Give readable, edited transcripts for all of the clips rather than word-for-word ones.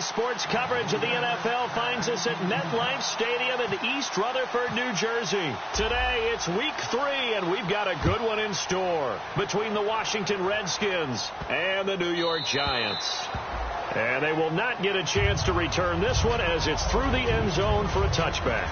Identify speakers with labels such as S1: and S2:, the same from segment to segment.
S1: sports coverage of the NFL finds us at MetLife Stadium in East Rutherford, New Jersey. Today, it's week 3, and we've got a good one in store between the Washington Redskins and the New York Giants. And they will not get a chance to return this one as it's through the end zone for a touchback.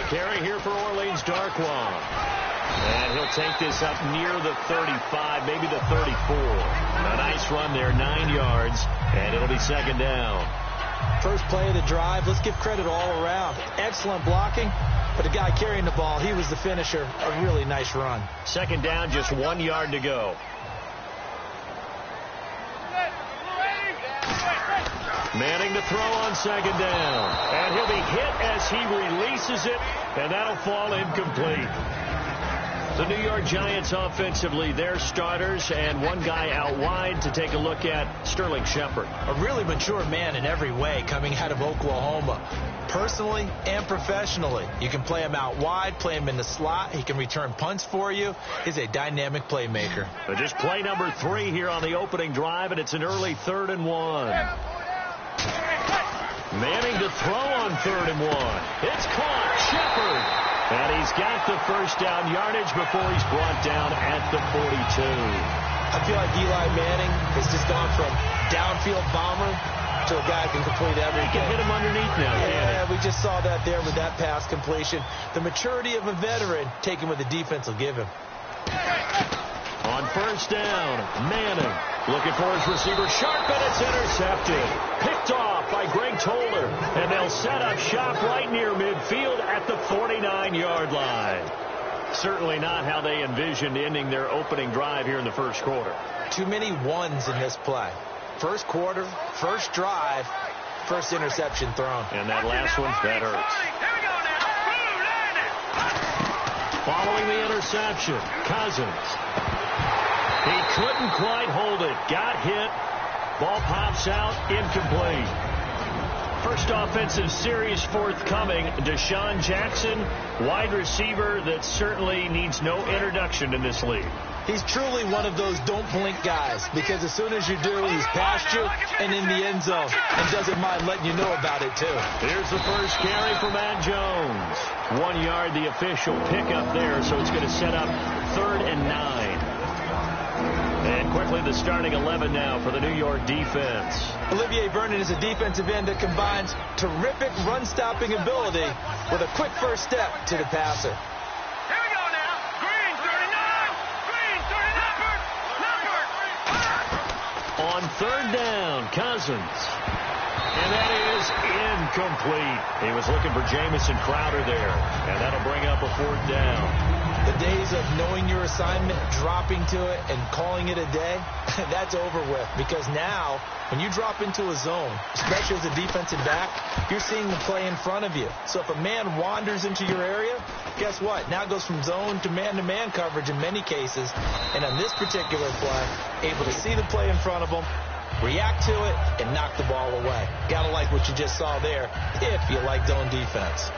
S1: Carry here for Orleans Darkwa. And he'll take this up near the 35, maybe the 34. A nice run there, 9 yards, and it'll be second down.
S2: First play of the drive, let's give credit all around. Excellent blocking, but the guy carrying the ball, he was the finisher. A really nice run.
S1: Second down, just 1 yard to go. Manning to throw on second down. And he'll be hit as he releases it, and that'll fall incomplete. The New York Giants offensively, their starters, and one guy out wide to take a look at, Sterling Shepard.
S2: A really mature man in every way coming out of Oklahoma. Personally and professionally. You can play him out wide, play him in the slot. He can return punts for you. He's a dynamic playmaker.
S1: But just play number 3 here on the opening drive, and it's an early 3rd and 1. Manning to throw on 3rd and 1. It's caught. Shepard. And he's got the first down yardage before he's brought down at the 42.
S2: I feel like Eli Manning has just gone from downfield bomber to a guy who can complete everything.
S1: He can hit him underneath now.
S2: Yeah, we just saw that there with that pass completion. The maturity of a veteran taken what the defense will give him.
S1: On first down, Manning looking for his receiver. Sharp, and it's intercepted. Picked off by Greg Toller. And they'll set up shop right near midfield at the 49-yard line. Certainly not how they envisioned ending their opening drive here in the first quarter.
S2: Too many ones in this play. First quarter, first drive, first interception thrown.
S1: And that last one, that hurts. Following the interception, Cousins. He couldn't quite hold it. Got hit. Ball pops out. Incomplete. First offensive series forthcoming. Deshaun Jackson, wide receiver that certainly needs no introduction in this league.
S2: He's truly one of those don't blink guys, because as soon as you do, he's past you and in the end zone and doesn't mind letting you know about it, too.
S1: Here's the first carry for Matt Jones. 1 yard, the official pickup there, so it's going to set up 3rd and 9. And quickly the starting 11 now for the New York defense.
S2: Olivier Vernon is a defensive end that combines terrific run-stopping ability with a quick first step to the passer.
S3: Here we go now. Green 39. Green 39.
S1: On 3rd down, Cousins. And that is incomplete. He was looking for Jamison Crowder there. And that'll bring up a 4th down.
S2: The days of knowing your assignment, dropping to it, and calling it a day, that's over with. Because now, when you drop into a zone, especially as a defensive back, you're seeing the play in front of you. So if a man wanders into your area, guess what? Now it goes from zone to man-to-man coverage in many cases. And on this particular play, able to see the play in front of him, react to it, and knock the ball away. Gotta like what you just saw there, if you like zone defense.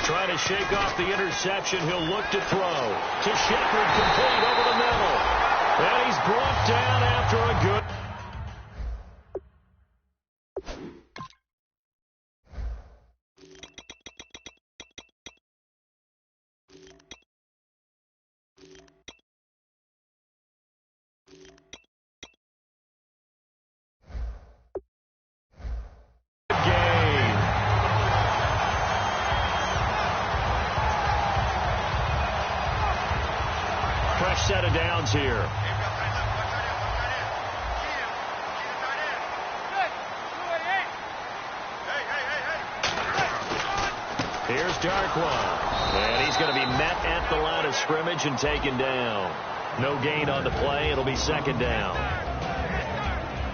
S1: Trying to shake off the interception. He'll look to throw. To Shepard, complete over the middle. And he's brought down after a good... Fresh set of downs here. Here's Darkwa. And he's going to be met at the line of scrimmage and taken down. No gain on the play. It'll be second down.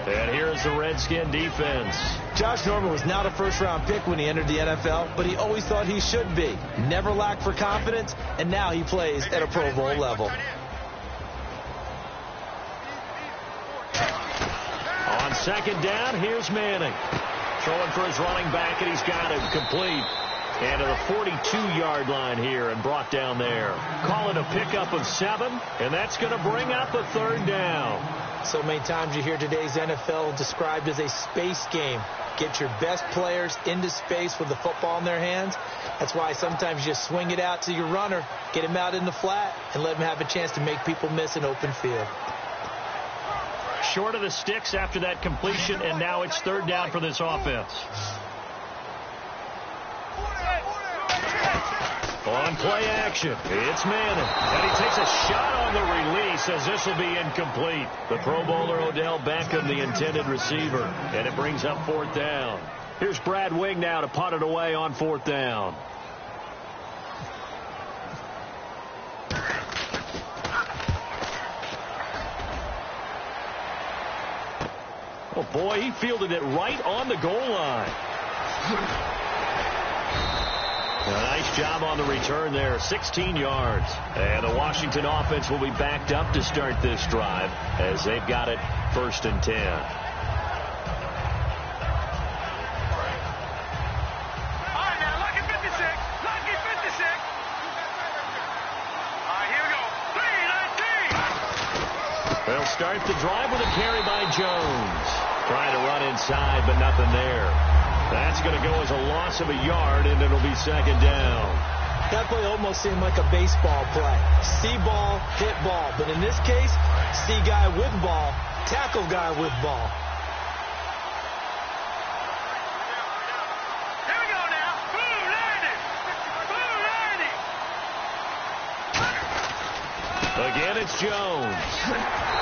S1: And here's the Redskin defense.
S2: Josh Norman was not a first-round pick when he entered the NFL, but he always thought he should be. Never lacked for confidence, and now he plays at a Pro Bowl level.
S1: On second down, here's Manning. Throwing for his running back, and he's got him complete. And to the 42-yard line here and brought down there. Call it a pickup of 7, and that's going to bring up a third down.
S2: So many times you hear today's NFL described as a space game. Get your best players into space with the football in their hands. That's why sometimes you just swing it out to your runner, get him out in the flat, and let him have a chance to make people miss an open field.
S1: Short of the sticks after that completion, and now it's third down for this offense. On play action, it's Manning. And he takes a shot on the release as this will be incomplete. The Pro Bowler Odell Beckham, the intended receiver. And it brings up fourth down. Here's Brad Wing now to punt it away on fourth down. Oh, boy, he fielded it right on the goal line. A nice job on the return there, 16 yards. And the Washington offense will be backed up to start this drive as they've got it 1st and 10.
S3: All right, now, lucky 56. Lucky 56. All right, here we go. 3-19.
S1: They'll start the drive with a carry by Jones. Trying to run inside, but nothing there. That's going to go as a loss of a yard, and it'll be second down.
S2: That play almost seemed like a baseball play. See ball, hit ball. But in this case, see guy with ball, tackle guy with ball.
S3: Here we go now. Boom, 90. Boom, 90.
S1: Again, it's Jones.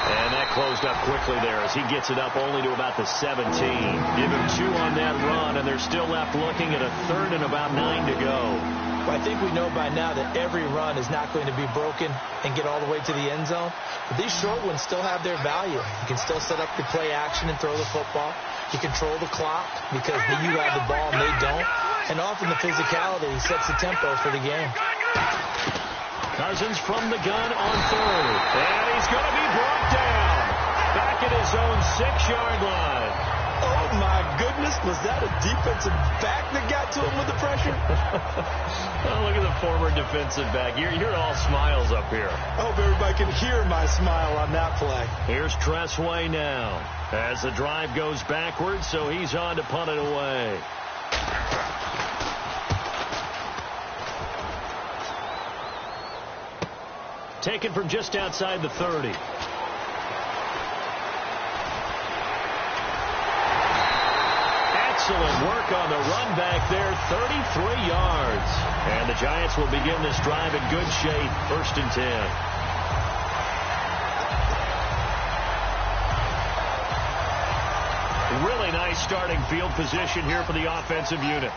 S1: And that closed up quickly there as he gets it up only to about the 17. Give him 2 on that run, and they're still left looking at a third and about 9 to go.
S2: I think we know by now that every run is not going to be broken and get all the way to the end zone. But these short ones still have their value. You can still set up your play action and throw the football. You control the clock because you have the ball and they don't. And often the physicality sets the tempo for the game.
S1: Cousins from the gun on third. And he's going to be brought down. Back at his own 6-yard line.
S2: Oh, my goodness. Was that a defensive back that got to him with the pressure?
S1: Oh, look at the former defensive back. You're all smiles up here.
S2: I hope everybody can hear my smile on that play.
S1: Here's Tressway now as the drive goes backwards, so he's on to punt it away. Taken from just outside the 30. Excellent work on the run back there, 33 yards. And the Giants will begin this drive in good shape, 1st and 10. Really nice starting field position here for the offensive unit.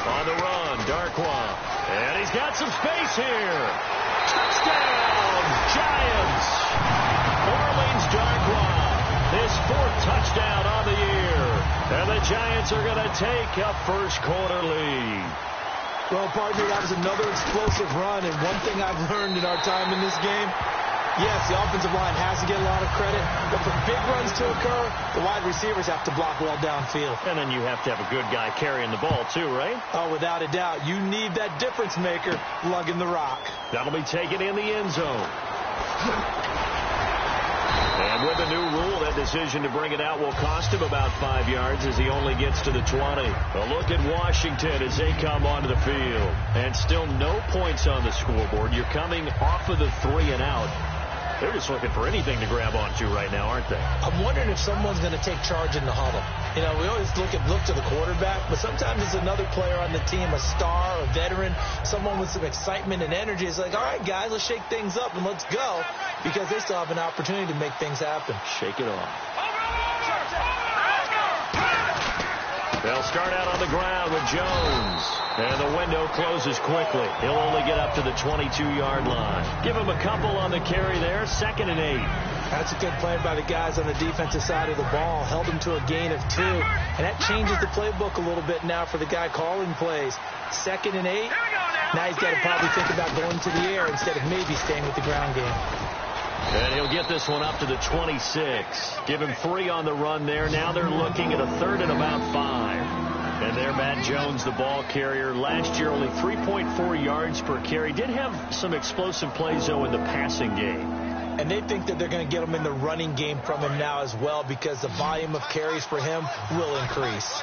S1: On the run, Darkwa. And he's got some space here. Touchdown, Giants. Orleans Darkwa, his 4th touchdown on the year. And the Giants are going to take a first-quarter lead.
S2: Well, partner, that was another explosive run. And one thing I've learned in our time in this game, yes, the offensive line has to get a lot of credit, but for big runs to occur, the wide receivers have to block well downfield.
S1: And then you have to have a good guy carrying the ball, too, right?
S2: Oh, without a doubt. You need that difference maker lugging the rock.
S1: That'll be taken in the end zone. And with the new rule, that decision to bring it out will cost him about 5 yards as he only gets to the 20. A look at Washington as they come onto the field. And still no points on the scoreboard. You're coming off of the 3 and out. They're just looking for anything to grab onto right now, aren't they?
S2: I'm wondering if someone's going to take charge in the huddle. You know, we always look to the quarterback, but sometimes it's another player on the team, a star, a veteran, someone with some excitement and energy. It's like, all right, guys, let's shake things up and let's go, because they still have an opportunity to make things happen.
S1: Shake it off. They'll start out on the ground with Jones. And the window closes quickly. He'll only get up to the 22-yard line. Give him a couple on the carry there. 2nd and 8.
S2: That's a good play by the guys on the defensive side of the ball. Held him to a gain of 2. And that changes the playbook a little bit now for the guy calling plays. 2nd and 8. Now he's got to probably think about going to the air instead of maybe staying with the ground game.
S1: And he'll get this one up to the 26. Give him 3 on the run there. Now they're looking at a 3rd and about 5. And there, Matt Jones, the ball carrier. Last year, only 3.4 yards per carry. Did have some explosive plays, though, in the passing game.
S2: And they think that they're going to get him in the running game from him now as well because the volume of carries for him will increase.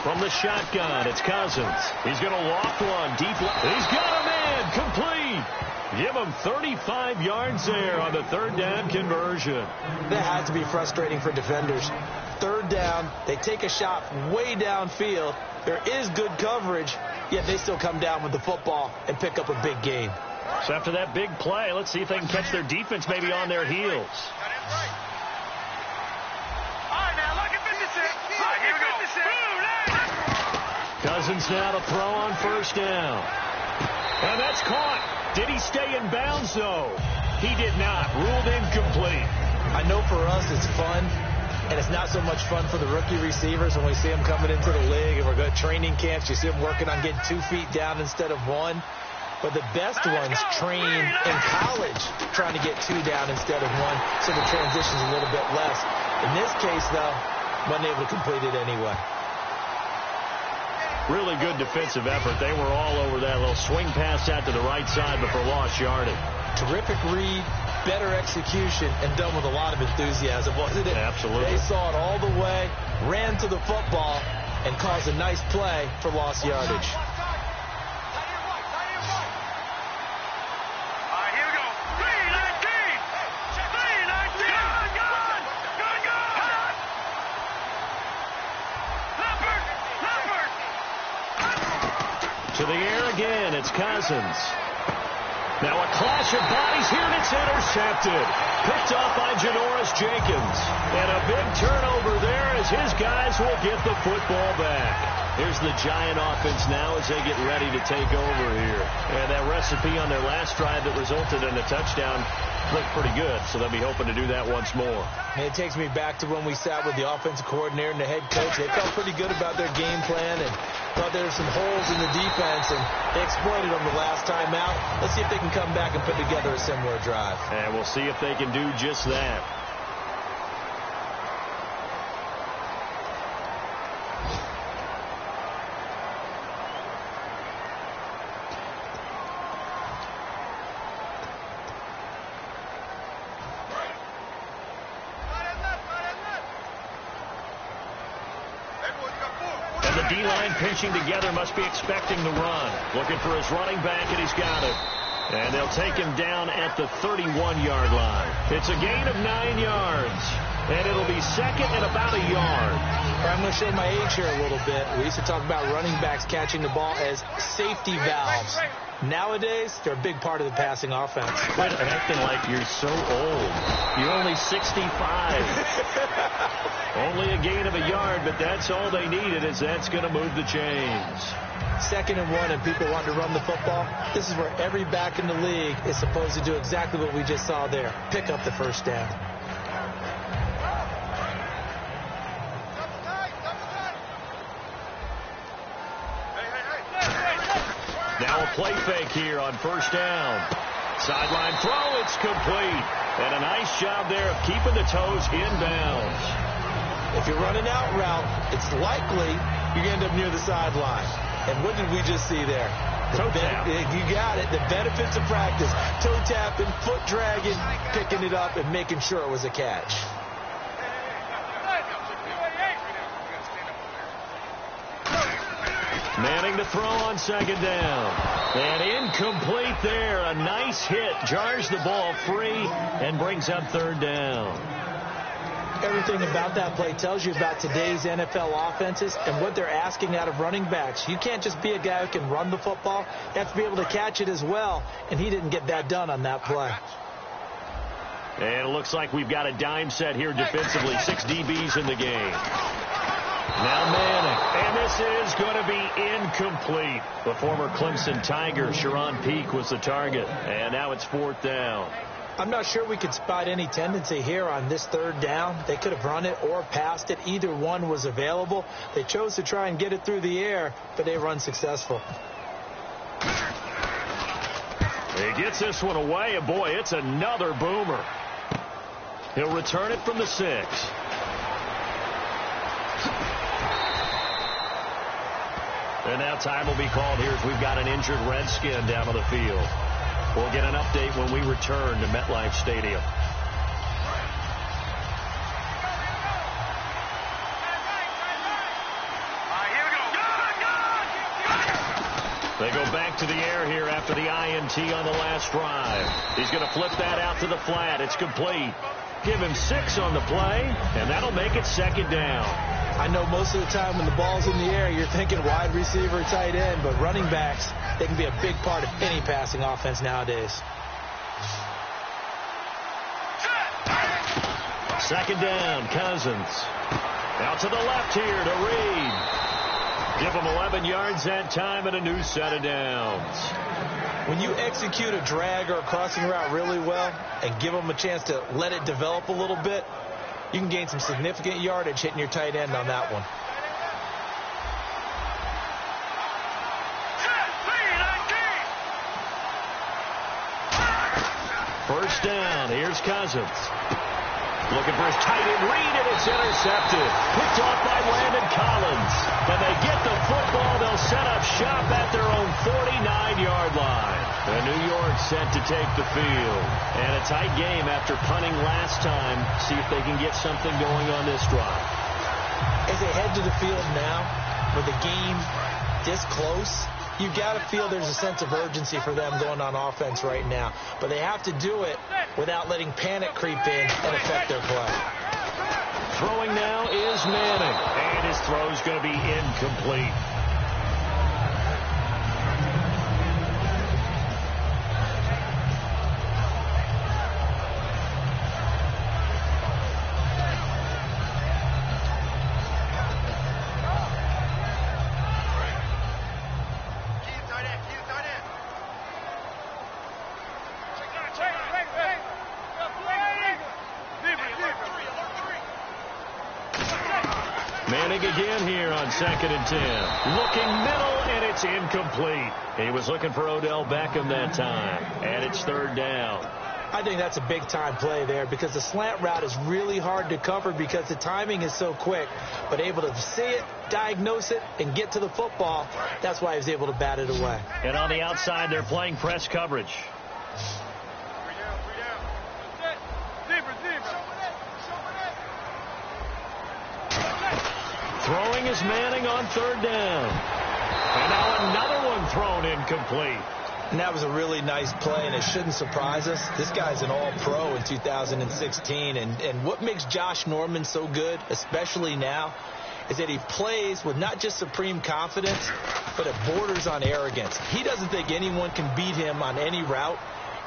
S1: From the shotgun, it's Cousins. He's going to loft one deep. He's got a man complete. Give him 35 yards there on the 3rd down conversion.
S2: That has to be frustrating for defenders. 3rd down, they take a shot way downfield. There is good coverage, yet they still come down with the football and pick up a big gain.
S1: So after that big play, let's see if they can catch their defense maybe on their heels. Cousins now to throw on 1st down. And that's caught. Did he stay in bounds, though? He did not. Ruled incomplete.
S2: I know for us it's fun, and it's not so much fun for the rookie receivers when we see them coming into the league and we're going to training camps. You see them working on getting 2 feet down instead of 1. But the best ones train in college trying to get 2 down instead of 1, so the transition's a little bit less. In this case, though, wasn't able to complete it anyway.
S1: Really good defensive effort. They were all over that little swing pass out to the right side before lost yardage.
S2: Terrific read, better execution, and done with a lot of enthusiasm, wasn't it?
S1: Absolutely.
S2: They saw it all the way, ran to the football, and caused a nice play for lost yardage.
S1: To the air again, it's Cousins. Now a clash of bodies here, and it's intercepted. Picked off by Janoris Jenkins. And a big turnover there as his guys will get the football back. Here's the Giant offense now as they get ready to take over here. And that recipe on their last drive that resulted in a touchdown looked pretty good, so they'll be hoping to do that once more.
S2: And it takes me back to when we sat with the offensive coordinator and the head coach. They felt pretty good about their game plan and thought there were some holes in the defense, and they exploited them the last time out. Let's see if they can come back and put together a similar drive.
S1: And we'll see if they can do just that. D-line pinching together, must be expecting the run. Looking for his running back, and he's got it. And they'll take him down at the 31-yard line. It's a gain of 9 yards. And it'll be 2nd and about a yard.
S2: I'm going to show my age here a little bit. We used to talk about running backs catching the ball as safety valves. Nowadays, they're a big part of the passing offense.
S1: Quit acting like you're so old. You're only 65. Only a gain of a yard, but that's all they needed, as that's going to move the chains.
S2: 2nd and 1, and people want to run the football. This is where every back in the league is supposed to do exactly what we just saw there. Pick up the 1st down.
S1: Now a play fake here on 1st down. Sideline throw, it's complete. And a nice job there of keeping the toes inbounds.
S2: If you're running out route, it's likely you're going to end up near the sideline. And what did we just see there?
S1: Toe tap.
S2: You got it. The benefits of practice. Toe tapping, foot dragging, picking it up, and making sure it was a catch.
S1: Manning to throw on 2nd down. And incomplete there. A nice hit. Jars the ball free and brings up 3rd down.
S2: Everything about that play tells you about today's NFL offenses and what they're asking out of running backs. You can't just be a guy who can run the football. You have to be able to catch it as well, and he didn't get that done on that play.
S1: And it looks like we've got a dime set here defensively. 6 DBs in the game. Now Manning. And this is going to be incomplete. The former Clemson Tiger, Sharon Peake, was the target. And now it's 4th down.
S2: I'm not sure we could spot any tendency here on this 3rd down. They could have run it or passed it. Either one was available. They chose to try and get it through the air, but they were unsuccessful.
S1: He gets this one away, and boy, it's another boomer. He'll return it from the 6. And now time will be called here as we've got an injured Redskin down on the field. We'll get an update when we return to MetLife Stadium. They go back to the air here after the INT on the last drive. He's going to flip that out to the flat. It's complete. Give him 6 on the play, and that'll make it 2nd down.
S2: I know most of the time when the ball's in the air, you're thinking wide receiver, tight end, but running backs, they can be a big part of any passing offense nowadays.
S1: 2nd down, Cousins. Out to the left here to Reed. Give him 11 yards that time and a new set of downs.
S2: When you execute a drag or a crossing route really well and give them a chance to let it develop a little bit, you can gain some significant yardage hitting your tight end on that one.
S1: First down. Here's Cousins. Looking for his tight end Reed, and it's intercepted. Picked off by Landon Collins. And they get the football. They'll set up shop at their own 49-yard line. And New York set to take the field. And a tight game after punting last time. See if they can get something going on this drive.
S2: As they head to the field now, with the game this close, you've got to feel there's a sense of urgency for them going on offense right now. But they have to do it without letting panic creep in and affect their play.
S1: Throwing now is Manning. And his throw's going to be incomplete. Manning again here on 2nd and 10. Looking middle, and it's incomplete. He was looking for Odell Beckham that time. And it's 3rd down.
S2: I think that's a big-time play there because the slant route is really hard to cover because the timing is so quick. But able to see it, diagnose it, and get to the football, that's why he was able to bat it away.
S1: And on the outside, they're playing press coverage. Throwing is Manning on 3rd down. And now another one thrown incomplete.
S2: And that was a really nice play, and it shouldn't surprise us. This guy's an all-pro in 2016, and what makes Josh Norman so good, especially now, is that he plays with not just supreme confidence, but it borders on arrogance. He doesn't think anyone can beat him on any route,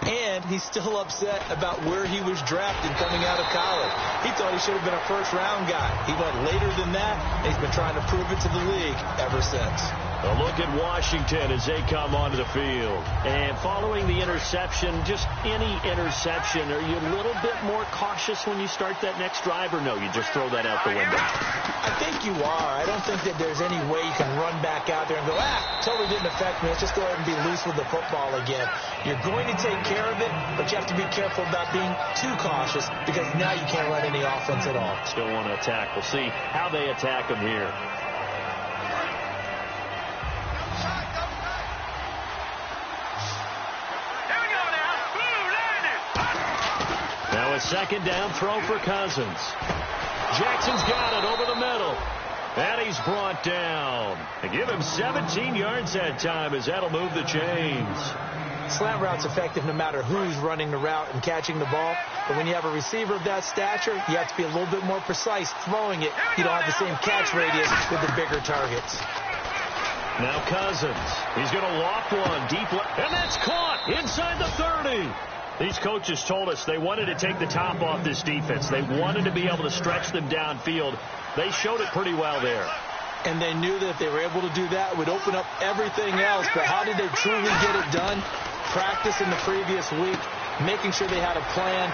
S2: and he's still upset about where he was drafted coming out of college. He thought he should have been a first-round guy. He went later than that, and he's been trying to prove it to the league ever since.
S1: A look at Washington as they come onto the field. And following the interception, just any interception, are you a little bit more cautious when you start that next drive, or no, you just throw that out the window?
S2: I think you are. I don't think that there's any way you can run back out there and go, totally didn't affect me. Let's just go ahead and be loose with the football again. You're going to take care of it, but you have to be careful about being too cautious because now you can't run any offense at all.
S1: Still want to attack. We'll see how they attack them here. Now a 2nd down throw for Cousins. Jackson's got it over the middle. And he's brought down. They give him 17 yards that time as that'll move the chains.
S2: Slant route's effective no matter who's running the route and catching the ball. But when you have a receiver of that stature, you have to be a little bit more precise throwing it. You don't have the same catch radius with the bigger targets.
S1: Now Cousins. He's going to loft one deep left. And that's caught inside the 30. These coaches told us they wanted to take the top off this defense. They wanted to be able to stretch them downfield. They showed it pretty well there.
S2: And they knew that if they were able to do that, it would open up everything else. But how did they truly get it done? Practice in the previous week, making sure they had a plan,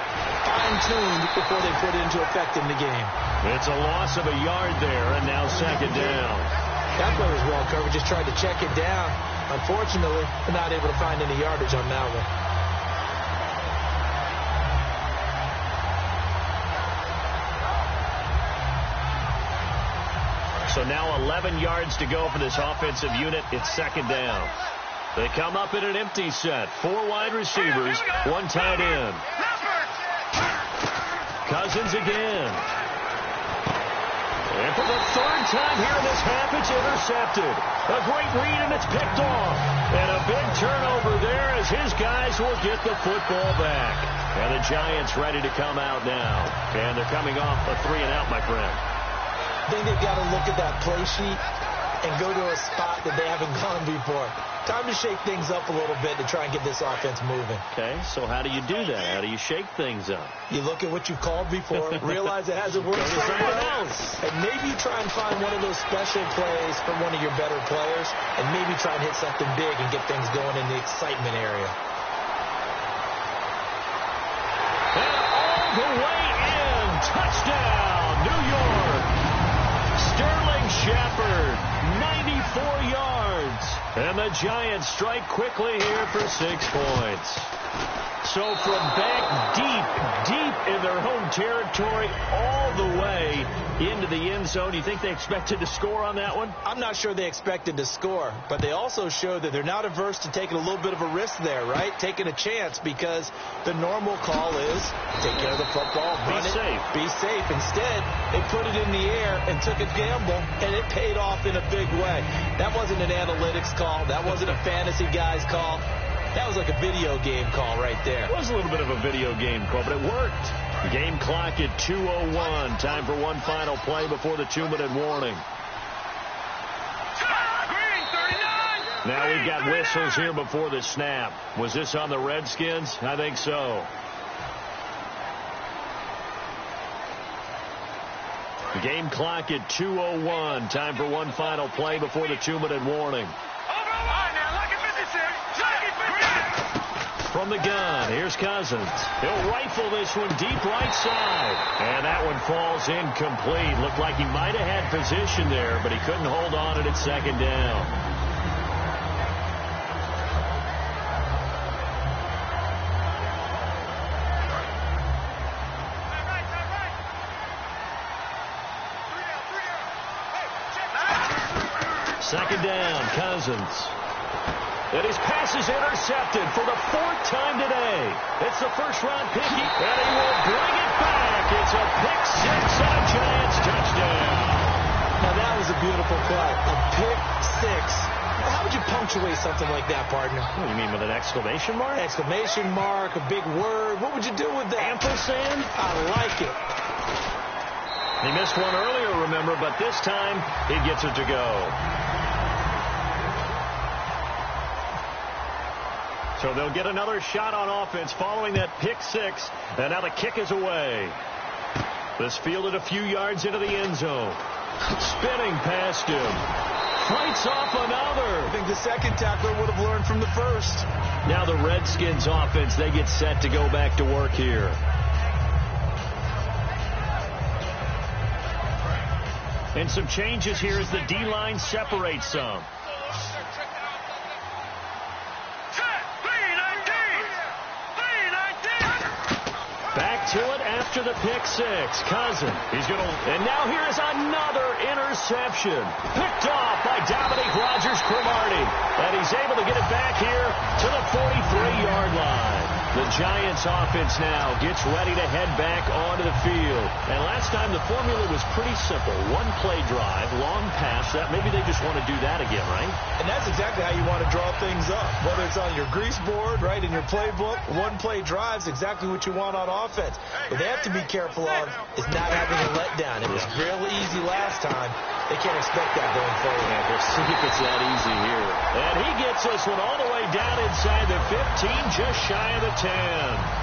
S2: fine-tuned before they put it into effect in the game.
S1: It's a loss of a yard there, and now second down.
S2: That play was well covered, just tried to check it down. Unfortunately, they're not able to find any yardage on that one.
S1: So now 11 yards to go for this offensive unit. It's second down. They come up in an empty set. 4 wide receivers, 1 tight end. Cousins again. And for the third time here in this half, it's intercepted. A great read, and it's picked off. And a big turnover there as his guys will get the football back. And the Giants ready to come out now. And they're coming off a 3-and-out, my friend.
S2: I think they've got to look at that play sheet and go to a spot that they haven't gone before. Time to shake things up a little bit to try and get this offense moving.
S1: Okay, so how do you do that? How do you shake things up?
S2: You look at what you've called before, realize it hasn't worked somewhere else. And maybe try and find one of those special plays from one of your better players, and maybe try and hit something big and get things going in the excitement area.
S1: And all the way in, touchdown, New York. Sterling Shepard, 94 yards. And the Giants strike quickly here for 6 points. So from back deep in their home territory, all the way into the end zone, you think they expected to score on that one?
S2: I'm not sure they expected to score, but they also showed that they're not averse to taking a little bit of a risk there, right? Taking a chance, because the normal call is take care of the football, run it, be safe. Instead, they put it in the air and took a gamble, and it paid off in a big way. That wasn't an analytics call. That wasn't a fantasy guy's call. That was like a video game call right there.
S1: It was a little bit of a video game call, but it worked. Game clock at 2:01. Time for one final play before the 2-minute warning. Now we've got whistles here before the snap. Was this on the Redskins? I think so. Game clock at 2:01. Time for one final play before the 2-minute warning. From the gun, here's Cousins. He'll rifle this one deep right side. And that one falls incomplete. Looked like he might have had position there, but he couldn't hold on at second down. Second down, Cousins. And his pass is intercepted for the 4th time today. It's the first-round pick, and he will bring it back. It's a pick 6 and a Giants touchdown.
S2: Now, that was a beautiful play. A pick 6. How would you punctuate something like that, partner?
S1: What do you mean, with an exclamation mark?
S2: Exclamation mark, a big word. What would you do with that?
S1: Ampersand?
S2: I like it.
S1: He missed one earlier, remember, but this time he gets it to go. So they'll get another shot on offense following that pick 6. And now the kick is away. This fielded a few yards into the end zone. Spinning past him. Fights off another.
S2: I think the second tackler would have learned from the first.
S1: Now the Redskins offense, they get set to go back to work here. And some changes here as the D-line separates some. Back to it after the pick 6. Cousins. He's going to... And now here is another interception. Picked off by Dominique Rodgers-Cromartie. And he's able to get it back here to the 43-yard line. The Giants offense now gets ready to head back onto the field. And last time the formula was pretty simple. One play drive, long pass. That maybe they just want to do that again, right?
S2: And that's exactly how you want to draw things up. Whether it's on your grease board, right, in your playbook, one play drive is exactly what you want on offense. What they have to be careful of is not having a letdown. It was fairly easy last time. They can't expect that going forward.
S1: Yeah, we'll see if it's that easy here. And he gets this one all the way down inside the 15, just shy of the 10.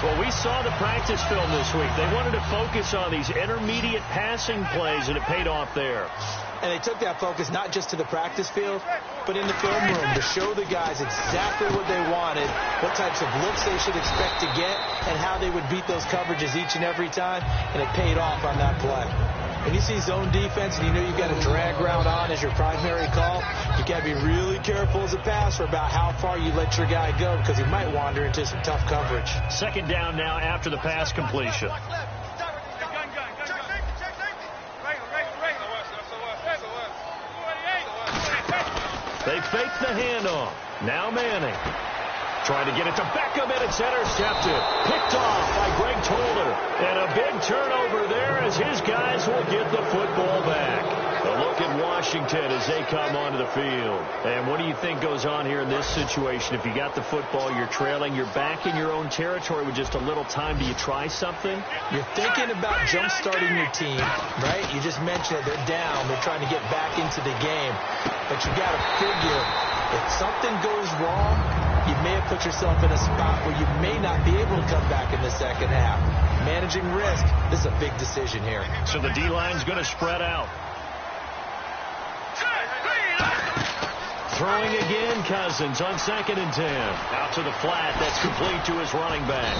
S1: Well, we saw the practice film this week. They wanted to focus on these intermediate passing plays, and it paid off there.
S2: And they took that focus not just to the practice field, but in the film room to show the guys exactly what they wanted, what types of looks they should expect to get, and how they would beat those coverages each and every time, and it paid off on that play. When you see zone defense and you know you've got a drag route on as your primary call, you got to be really careful as a passer about how far you let your guy go because he might wander into some tough coverage.
S1: Second down now after the pass completion. They fake the handoff. Now Manning. Trying to get it to Beckham, and it's intercepted. Picked off by Greg Toller. And a big turnover there as his guys will get the football back. A look at Washington as they come onto the field. And what do you think goes on here in this situation? If you got the football, you're trailing, you're back in your own territory with just a little time. Do you try something?
S2: You're thinking about jump-starting your team, right? You just mentioned it. They're down. They're trying to get back into the game. But you got to figure if something goes wrong, you may have put yourself in a spot where you may not be able to come back in the second half. Managing risk, this is a big decision here.
S1: So the D-line's going to spread out. Throwing again, Cousins on 2nd and 10. Out to the flat, that's complete to his running back.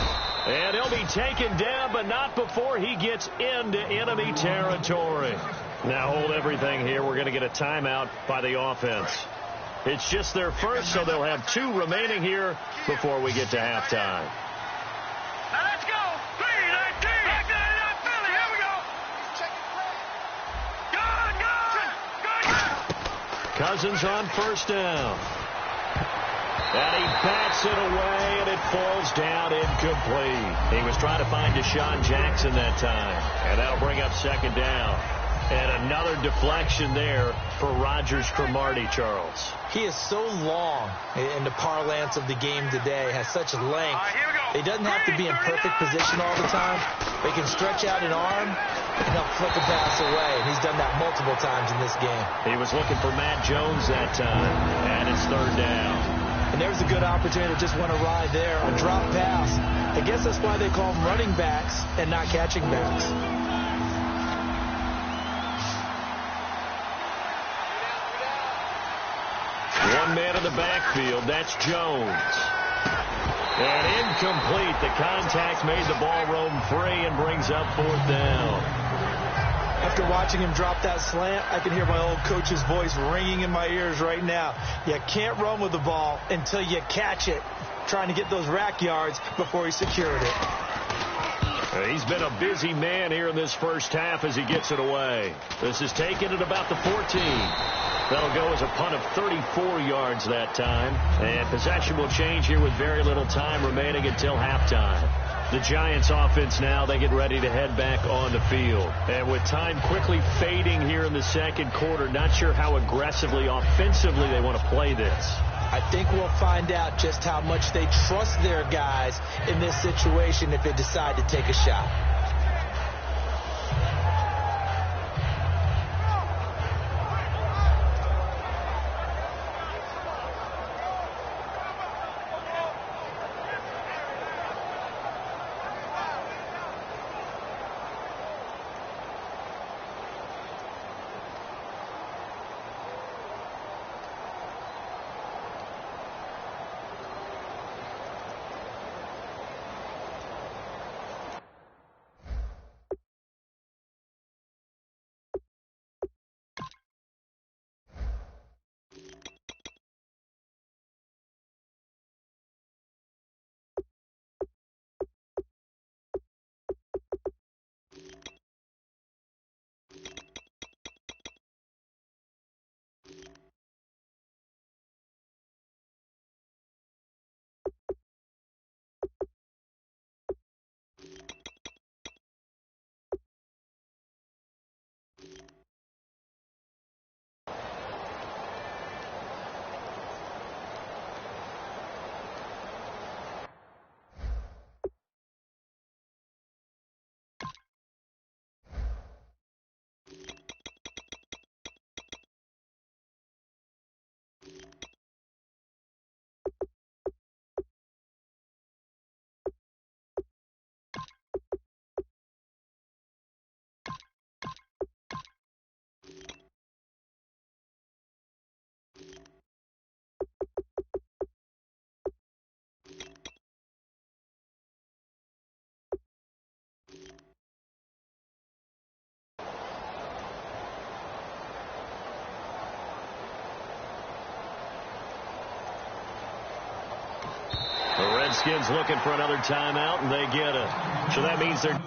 S1: And he'll be taken down, but not before he gets into enemy territory. Now hold everything here. We're going to get a timeout by the offense. It's just their first, so they'll have 2 remaining here before we get to halftime.
S3: Now let's go. 3-19. Back to Philly. Here we go. Good.
S1: Cousins on first down. And he bats it away, and it falls down incomplete. He was trying to find Deshaun Jackson that time. And that'll bring up 2nd down. And another deflection there for Rodgers Cromartie, Charles.
S2: He is so long in the parlance of the game today, has such length. He doesn't have to be in perfect position all the time. He can stretch out an arm and he'll flick a pass away. And he's done that multiple times in this game.
S1: He was looking for Matt Jones that time, and it's 3rd down.
S2: And there's a good opportunity to just want to ride there, a drop pass. I guess that's why they call them running backs and not catching backs.
S1: One man in the backfield, that's Jones. And incomplete. The contact made the ball roam free and brings up 4th down.
S2: After watching him drop that slant, I can hear my old coach's voice ringing in my ears right now. You can't run with the ball until you catch it, trying to get those rack yards before he secured it.
S1: He's been a busy man here in this first half as he gets it away. This is taken at about the 14. That'll go as a punt of 34 yards that time. And possession will change here with very little time remaining until halftime. The Giants offense now, they get ready to head back on the field. And with time quickly fading here in the second quarter, not sure how aggressively, offensively they want to play this.
S2: I think we'll find out just how much they trust their guys in this situation if they decide to take a shot.
S1: Redskins looking for another timeout, and they get it. So that means they're...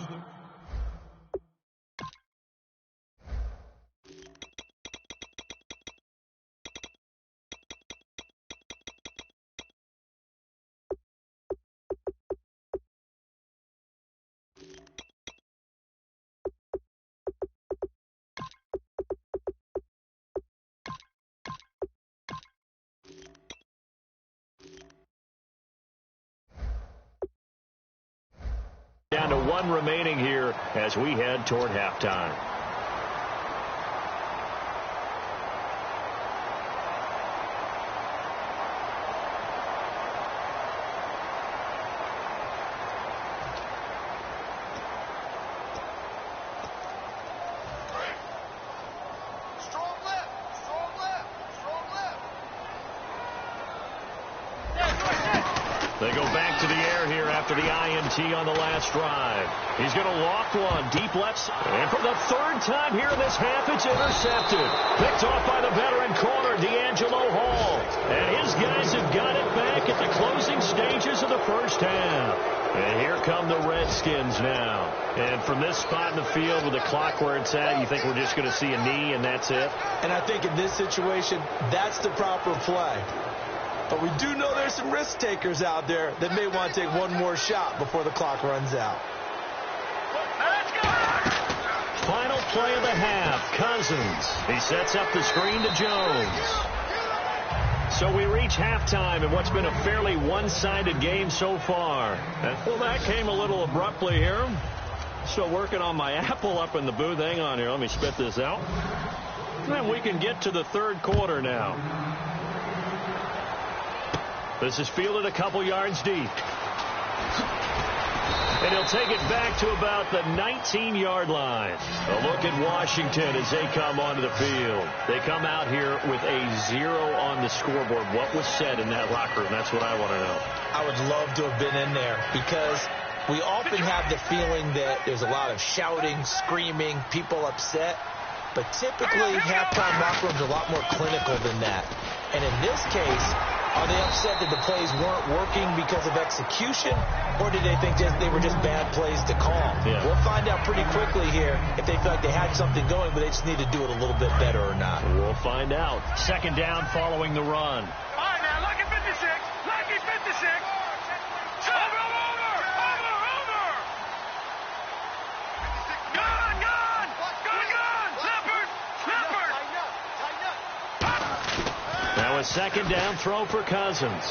S1: down to one remaining here as we head toward halftime. They go back to the air here after the INT on the last drive. He's going to loft one deep left side. And for the third time here in this half, it's intercepted. Picked off by the veteran corner, D'Angelo Hall. And his guys have got it back at the closing stages of the first half. And here come the Redskins now. And from this spot in the field with the clock where it's at, you think we're just going to see a knee and that's it?
S2: And I think in this situation, that's the proper play. But we do know there's some risk takers out there that may want to take one more shot before the clock runs out.
S1: Final play of the half, Cousins. He sets up the screen to Jones. So we reach halftime in what's been a fairly one-sided game so far. Well, that came a little abruptly here. Still working on my apple up in the booth. Hang on here. Let me spit this out. And we can get to the third quarter now. This is fielded a couple yards deep. And he'll take it back to about the 19-yard line. A look at Washington as they come onto the field. They come out here with a 0 on the scoreboard. What was said in that locker room? That's what I want to know. I would love to have been in there because we often have the feeling that there's a lot of shouting, screaming, people upset. But typically, halftime locker rooms are a lot more clinical than that. And in this case, are they upset that the plays weren't working because of execution, or did they think they were just bad plays to call? Yeah. We'll find out pretty quickly here if they feel like they had something going, but they just need to do it a little bit better or not. We'll find out. Second down following the run.
S3: All right, now, lucky 56. Lucky 56. Over. Gun. Leopard.
S1: Now a second down throw for Cousins.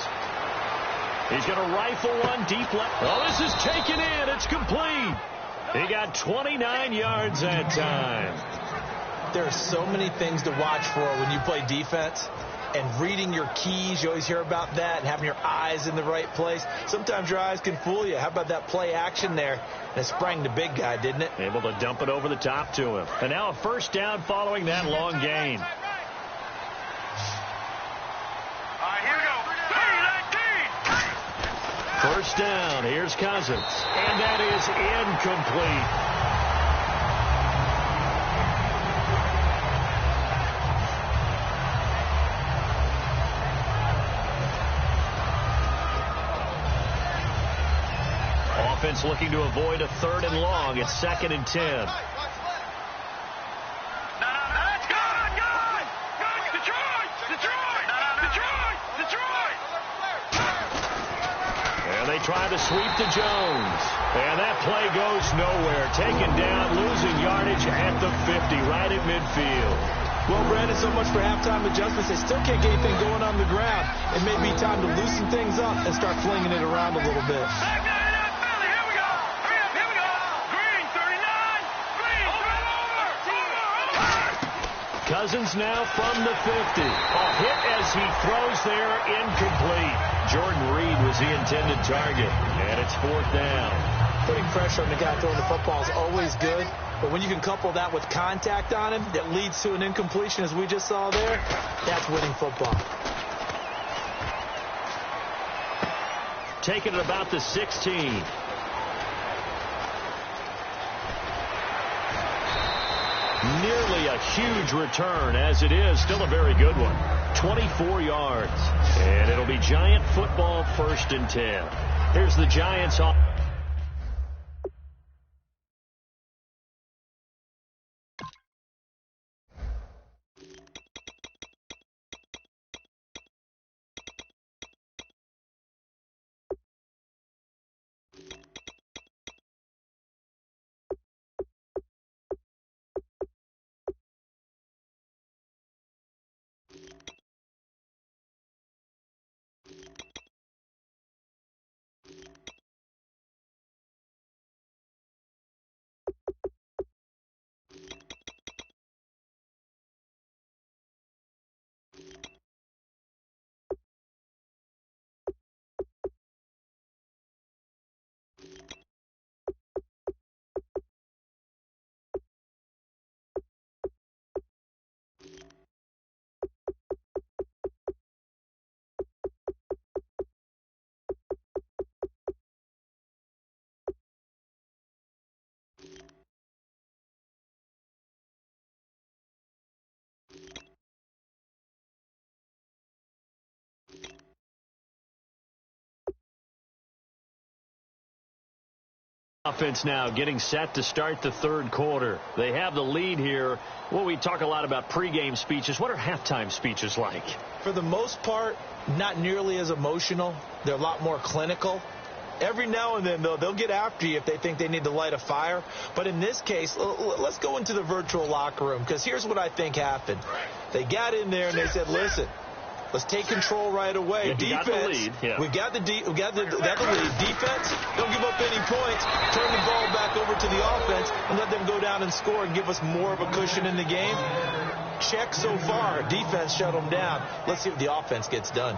S1: He's going to rifle one deep left. Oh, this is taken in. It's complete. He got 29 yards that time.
S2: There are so many things to watch for when you play defense. And reading your keys, you always hear about that, and having your eyes in the right place. Sometimes your eyes can fool you. How about that play action there? And it sprang the big guy, didn't it?
S1: Able to dump it over the top to him. And now a first down following that long gain.
S3: All right, here we go. 3-19.
S1: First down. Here's Cousins. And that is incomplete. Offense looking to avoid a third and long. It's 2nd and 10.
S3: Let's go! Detroit!
S1: And they try to sweep to Jones. And that play goes nowhere. Taken down, losing yardage at the 50, right at midfield.
S2: Well, Brandon, so much for halftime adjustments. They still can't get anything going on the ground. It may be time to loosen things up and start flinging it around a little bit.
S1: Cousins now from the 50. A hit as he throws there, incomplete. Jordan Reed was the intended target, and it's 4th down.
S2: Putting pressure on the guy throwing the football is always good, but when you can couple that with contact on him that leads to an incompletion, as we just saw there, that's winning football.
S1: Taking it about the 16. Nearly a huge return, as it is still a very good one. 24 yards. And it'll be Giant football, 1st and 10. Here's the Giants off. Offense now getting set to start the third quarter. They have the lead here. Well, we talk a lot about pregame speeches. What are halftime speeches like?
S2: For the most part, not nearly as emotional. They're a lot more clinical. Every now and then, though, they'll get after you if they think they need to light a fire. But in this case, let's go into the virtual locker room, because here's what I think happened. They got in there and they said, listen, let's take control right away.
S1: Yeah,
S2: defense,
S1: got the lead. Yeah.
S2: we got the lead. Defense, don't give up any points. Turn the ball back over to the offense and let them go down and score and give us more of a cushion in the game. Check so far. Defense shut them down. Let's see what the offense gets done.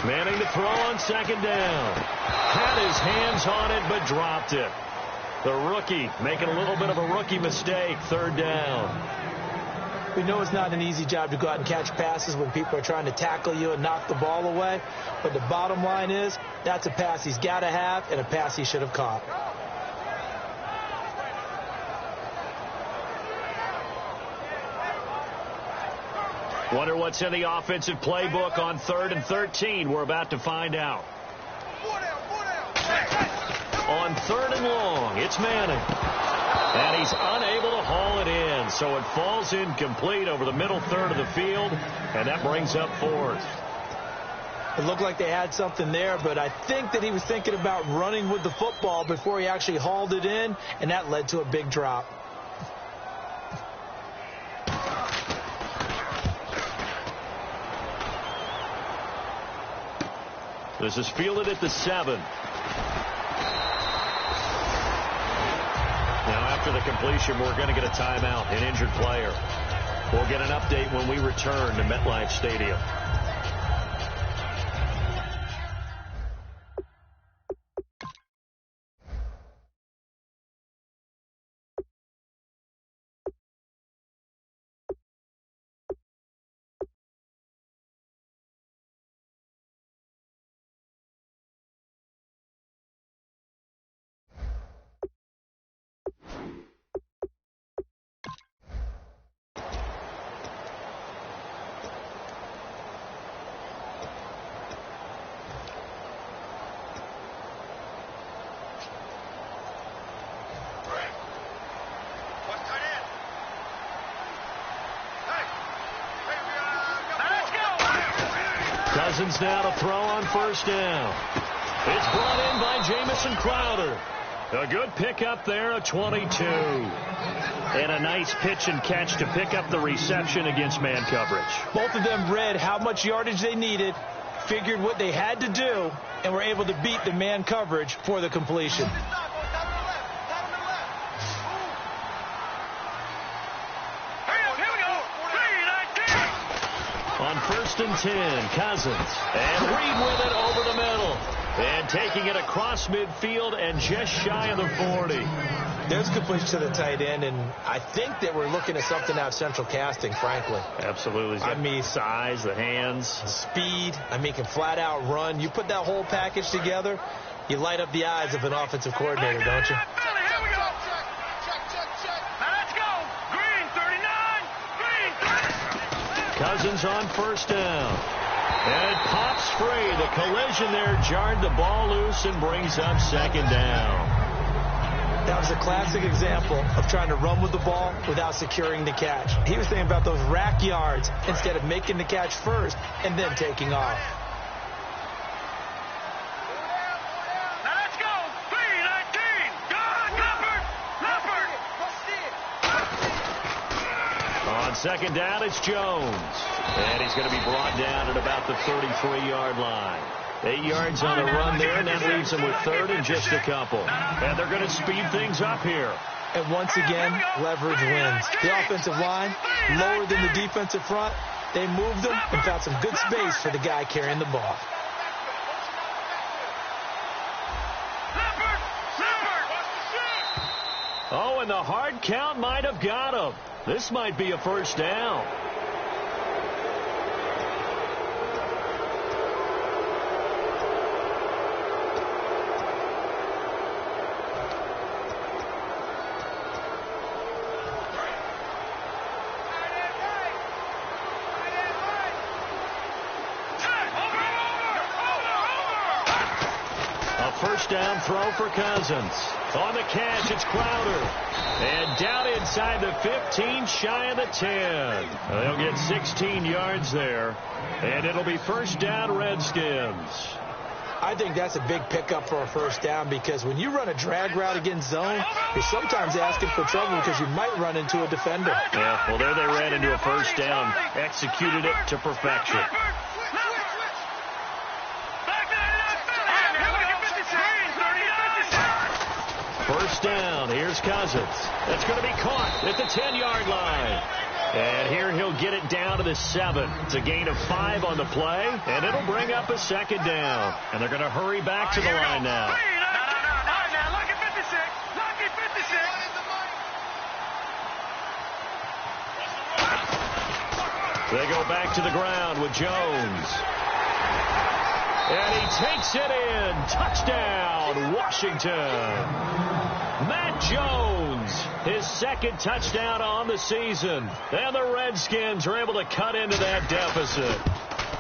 S1: Manning to throw on second down. Had his hands on it, but dropped it. The rookie making a little bit of a rookie mistake. Third down.
S2: We know it's not an easy job to go out and catch passes when people are trying to tackle you and knock the ball away. But the bottom line is, that's a pass he's got to have and a pass he should have caught.
S1: Wonder what's in the offensive playbook on 3rd and 13. We're about to find out. On 3rd and long, it's Manning. And he's unable to haul it in, so it falls incomplete over the middle third of the field, and that brings up 4th.
S2: It looked like they had something there, but I think that he was thinking about running with the football before he actually hauled it in, and that led to a big drop.
S1: This is fielded at the 7. Now, after the completion, we're going to get a timeout, an injured player. We'll get an update when we return to MetLife Stadium. Cousins now to throw on 1st down. It's brought in by Jamison Crowder. A good pickup there, a 22. And a nice pitch and catch to pick up the reception against man coverage.
S2: Both of them read how much yardage they needed, figured what they had to do, and were able to beat the man coverage for the completion.
S1: On 1st and 10, Cousins. And Reed with it over the middle. And taking it across midfield and just shy of the 40.
S2: There's a good push to the tight end, and I think that we're looking at something out of central casting, frankly.
S1: Absolutely.
S2: I mean,
S1: size, the hands.
S2: Speed. I mean, can flat out run. You put that whole package together, you light up the eyes of an offensive coordinator, don't you?
S3: Here we go. Let's go. Green 39. Green 30.
S1: Cousins on first down. And it pops free. The collision there jarred the ball loose and brings up second down.
S2: That was a classic example of trying to run with the ball without securing the catch. He was thinking about those rack yards instead of making the catch first and then taking off.
S3: Let's go. 319. Good. Leopard.
S1: On second down, it's Jones. And he's going to be brought down at about the 33-yard line. 8 yards on the run there, and that leaves them with third and just a couple. And they're going to speed things up here.
S2: And once again, leverage wins. The offensive line, lower than the defensive front. They moved them and found some good space for the guy carrying the ball.
S1: Oh, and the hard count might have got him. This might be a first down. First down throw for Cousins. On the catch, it's Crowder. And down inside the 15, shy of the 10. They'll get 16 yards there. And it'll be first down, Redskins.
S2: I think that's a big pickup for a first down because when you run a drag route against zone, you're sometimes asking for trouble because you might run into a defender.
S1: Yeah, well, there they ran into a first down. Executed it to perfection. First down. Here's Cousins. That's going to be caught at the 10-yard line. And here he'll get it down to the 7. It's a gain of 5 on the play, and it'll bring up a second down. And they're going to hurry back to the line now.
S3: Lucky 56. Lucky 56.
S1: They go back to the ground with Jones. And he takes it in. Touchdown, Washington. Matt Jones, his second touchdown on the season. And the Redskins are able to cut into that deficit.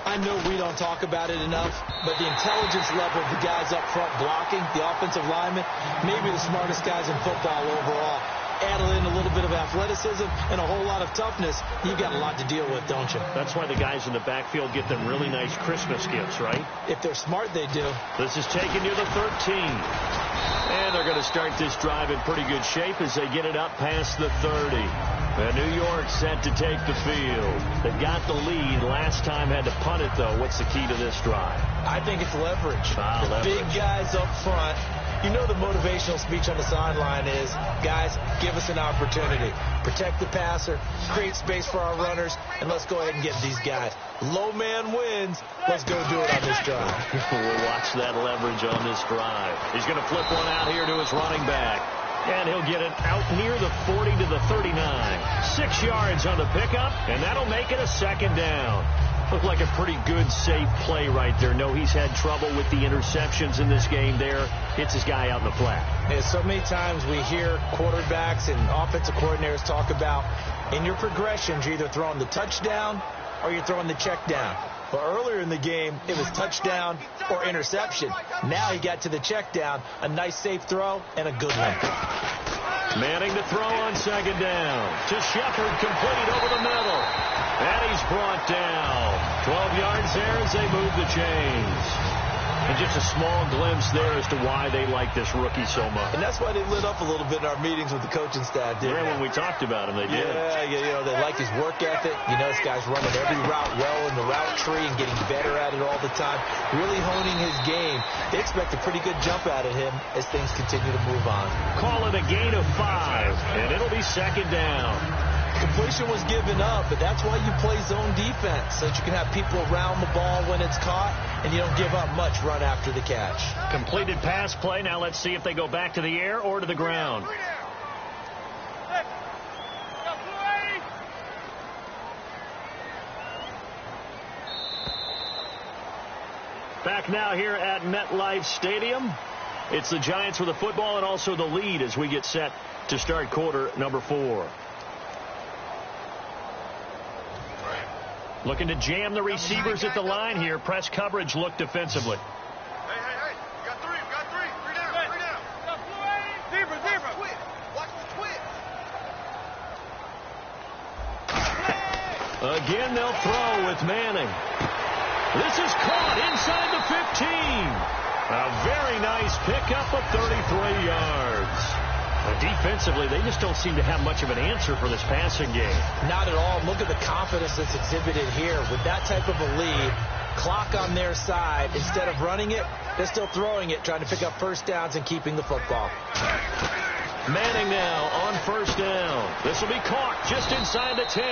S2: I know we don't talk about it enough, but the intelligence level of the guys up front blocking, the offensive linemen, maybe the smartest guys in football overall. Add in a little bit of athleticism and a whole lot of toughness, you've got a lot to deal with, don't you?
S1: That's why the guys in the backfield get them really nice Christmas gifts, right?
S2: If they're smart, they do.
S1: This is taken near the 13. And they're going to start this drive in pretty good shape as they get it up past the 30. And New York set to take the field. They've got the lead. Last time had to punt it, though. What's the key to this drive?
S2: I think it's leverage. The big guys up front. You know the motivational speech on the sideline is, guys, give us an opportunity. Protect the passer, create space for our runners, and let's go ahead and get these guys. Low man wins. Let's go do it on this drive.
S1: We'll watch that leverage on this drive. He's going to flip one out here to his running back. And he'll get it out near the 40 to the 39. 6 yards on the pickup, and that'll make it a second down. Looked like a pretty good, safe play right there. No, he's had trouble with the interceptions in this game there. Hits his guy out in the flat.
S2: And so many times we hear quarterbacks and offensive coordinators talk about in your progressions, you're either throwing the touchdown or you're throwing the check down. But earlier in the game, it was touchdown or interception. Now he got to the check down, a nice safe throw, and a good one.
S1: Manning to throw on second down. To Shepard, complete over the middle. And he's brought down. 12 yards there as they move the chains. And just a small glimpse there as to why they like this rookie so much.
S2: And that's why they lit up a little bit in our meetings with the coaching staff, didn't they?
S1: When we talked about him, they did.
S2: Yeah, you know, they like his work ethic. You know, this guy's running every route well in the route tree and getting better at it all the time. Really honing his game. They expect a pretty good jump out of him as things continue to move on.
S1: Call it a gain of 5, and it'll be second down.
S2: Completion was given up, but that's why you play zone defense, so that you can have people around the ball when it's caught, and you don't give up much run after the catch.
S1: Completed pass play. Now let's see if they go back to the air or to the ground. Back now here at MetLife Stadium. It's the Giants with the football and also the lead as we get set to start quarter number 4. Looking to jam the receivers at the line here. Press coverage look defensively.
S3: Hey. We got three. Three down. Zebra. Watch the twitch.
S1: Again, they'll throw with Manning. This is caught inside the 15. A very nice pickup of 33 yards. Defensively, they just don't seem to have much of an answer for this passing game.
S2: Not at all. Look at the confidence that's exhibited here. With that type of a lead, clock on their side, instead of running it, they're still throwing it, trying to pick up first downs and keeping the football.
S1: Manning now on first down. This will be caught just inside the 10.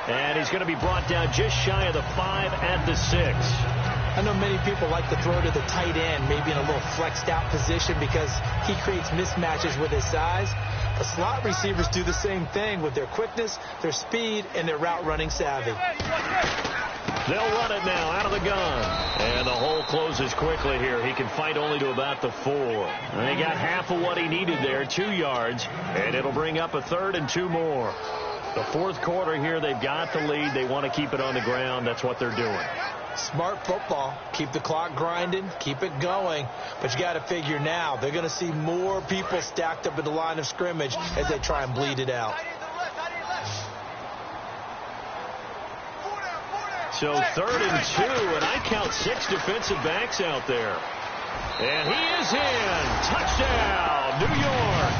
S1: And he's going to be brought down just shy of the 5 at the 6.
S2: I know many people like to throw to the tight end, maybe in a little flexed out position because he creates mismatches with his size. The slot receivers do the same thing with their quickness, their speed, and their route running savvy.
S1: They'll run it now out of the gun. And the hole closes quickly here. He can fight only to about the 4. And he got half of what he needed there, 2 yards. And it'll bring up a 3rd and 2 more. The 4th quarter here, they've got the lead. They want to keep it on the ground. That's what they're doing.
S2: Smart football. Keep the clock grinding. Keep it going. But you got to figure now, they're going to see more people stacked up at the line of scrimmage as they try and bleed it out.
S1: So 3rd and 2, and I count 6 defensive backs out there. And he is in. Touchdown, New York.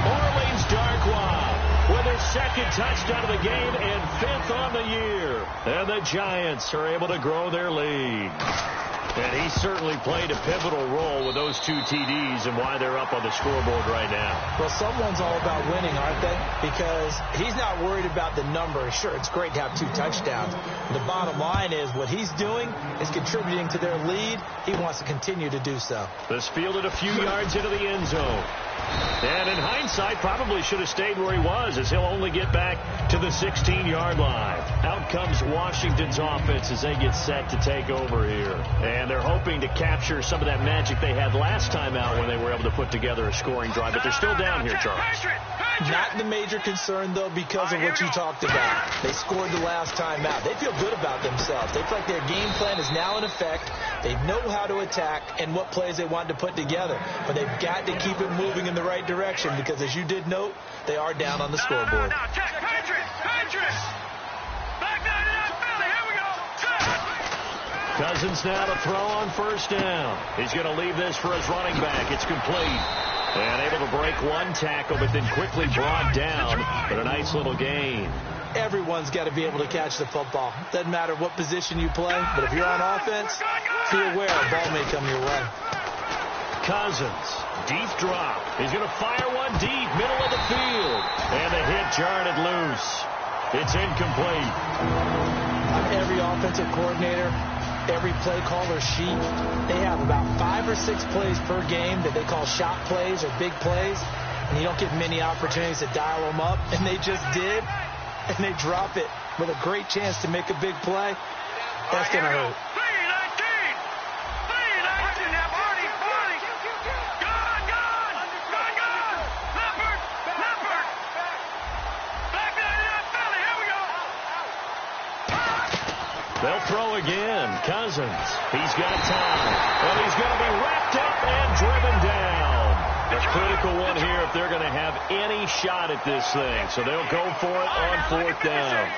S1: Orleans Darkwa with his 2nd touchdown of the game and 5th on the year. And the Giants are able to grow their lead. And he certainly played a pivotal role with those 2 TDs and why they're up on the scoreboard right now.
S2: Well, someone's all about winning, aren't they? Because he's not worried about the number. Sure, it's great to have 2 touchdowns. The bottom line is what he's doing is contributing to their lead. He wants to continue to do so.
S1: This fielded a few yards into the end zone. And in hindsight, probably should have stayed where he was, as he'll only get back to the 16-yard line. Out comes Washington's offense as they get set to take over here. And they're hoping to capture some of that magic they had last time out when they were able to put together a scoring drive. But they're still down here, Charles.
S2: Not the major concern, though, because of what you talked about. They scored the last time out. They feel good about themselves. They feel like their game plan is now in effect. They know how to attack and what plays they want to put together. But they've got to keep it moving in the right direction because, as you did note, they are down on the scoreboard.
S1: Cousins now to throw on first down. He's going to leave this for his running back. It's complete. And able to break one tackle, but then quickly brought down. But a nice little gain.
S2: Everyone's got to be able to catch the football. Doesn't matter what position you play, but if you're on offense, be aware a ball may come your way.
S1: Cousins, deep drop. He's going to fire one deep, middle of the field. And the hit jarred it loose. It's incomplete.
S2: Every offensive coordinator, every play caller sheet, they have about 5 or 6 plays per game that they call shot plays or big plays. And you don't get many opportunities to dial them up. And they just did. And they drop it with a great chance to make a big play. That's going to hurt.
S1: They'll throw again. Cousins. He's got time. And he's going to be wrapped up and driven down. A critical one here if they're going to have any shot at this thing. So they'll go for it on 4th down.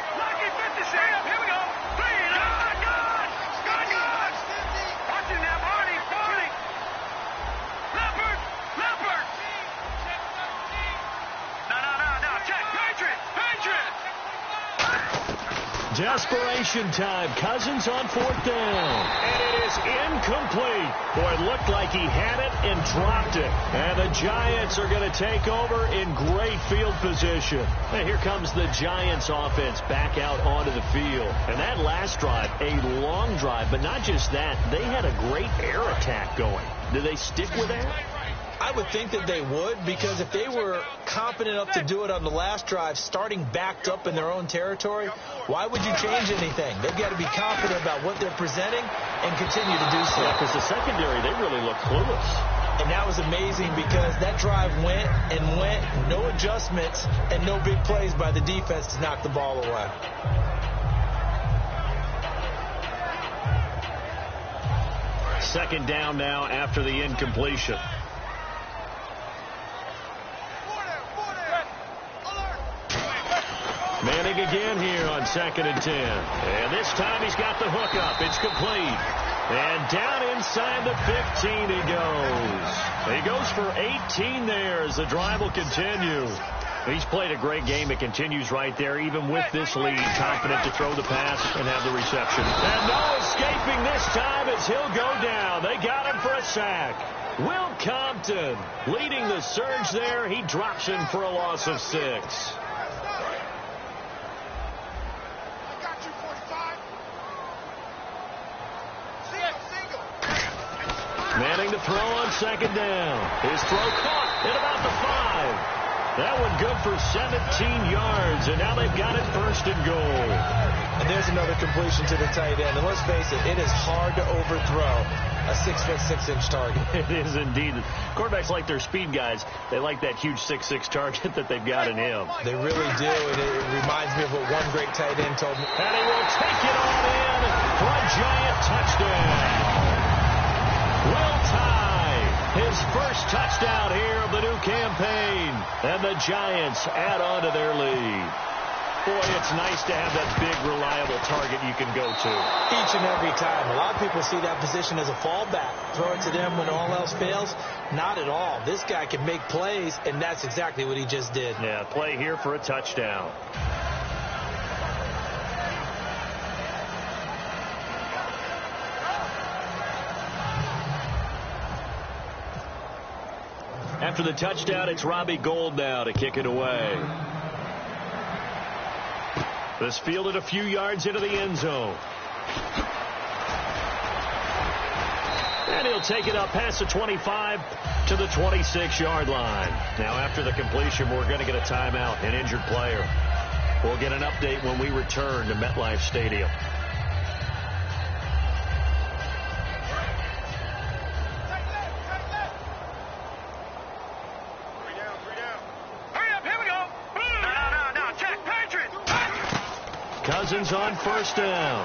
S1: Desperation time. Cousins on 4th down. And it is incomplete. Boy, it looked like he had it and dropped it. And the Giants are going to take over in great field position. And here comes the Giants offense back out onto the field. And that last drive, a long drive, but not just that. They had a great air attack going. Do they stick with that?
S2: I would think that they would, because if they were confident enough to do it on the last drive, starting backed up in their own territory, why would you change anything? They've got to be confident about what they're presenting and continue to do so.
S1: Yeah, because the secondary, they really look clueless.
S2: And that was amazing because that drive went and went, no adjustments, and no big plays by the defense to knock the ball away.
S1: Second down now after the incompletion. Manning again here on 2nd and 10. And this time he's got the hookup. It's complete. And down inside the 15 he goes. He goes for 18 there as the drive will continue. He's played a great game. It continues right there, even with this lead. Confident to throw the pass and have the reception. And no escaping this time as he'll go down. They got him for a sack. Will Compton leading the surge there. He drops in for a loss of 6. Manning to throw on 2nd down. His throw caught at about the 5. That one good for 17 yards, and now they've got it 1st and goal.
S2: And there's another completion to the tight end. And let's face it is hard to overthrow a 6'6" target.
S1: It is indeed. Quarterbacks like their speed guys. They like that huge 6'6" target that they've got in him.
S2: They really do, and it reminds me of what one great tight end told me.
S1: And he will take it on in for a giant touchdown. Will tie his first touchdown here of the new campaign. And the Giants add on to their lead. Boy, it's nice to have that big, reliable target you can go to.
S2: Each and every time. A lot of people see that position as a fallback. Throw it to them when all else fails. Not at all. This guy can make plays, and that's exactly what he just did.
S1: Yeah, play here for a touchdown. After the touchdown, it's Robbie Gould now to kick it away. This fielded a few yards into the end zone. And he'll take it up past the 25 to the 26-yard line. Now, after the completion, we're going to get a timeout, an injured player. We'll get an update when we return to MetLife Stadium. Cousins on 1st down.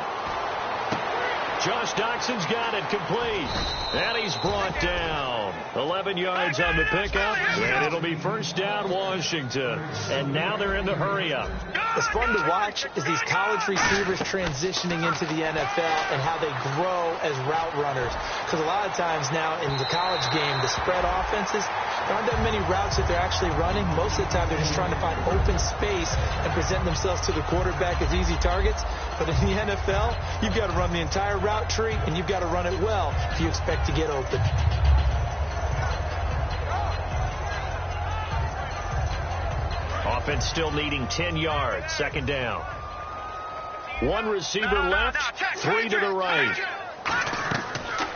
S1: Josh Doxson's got it complete. And he's brought down. 11 yards on the pickup. And it'll be 1st down Washington. And now they're in the hurry-up.
S2: It's fun to watch is these college receivers transitioning into the NFL and how they grow as route runners. Because a lot of times now in the college game, the spread offenses, there aren't that many routes that they're actually running. Most of the time, they're just trying to find open space and present themselves to the quarterback as easy targets. But in the NFL, you've got to run the entire route tree, and you've got to run it well if you expect to get open.
S1: Offense still needing 10 yards. 2nd down. One receiver left, 3 to the right.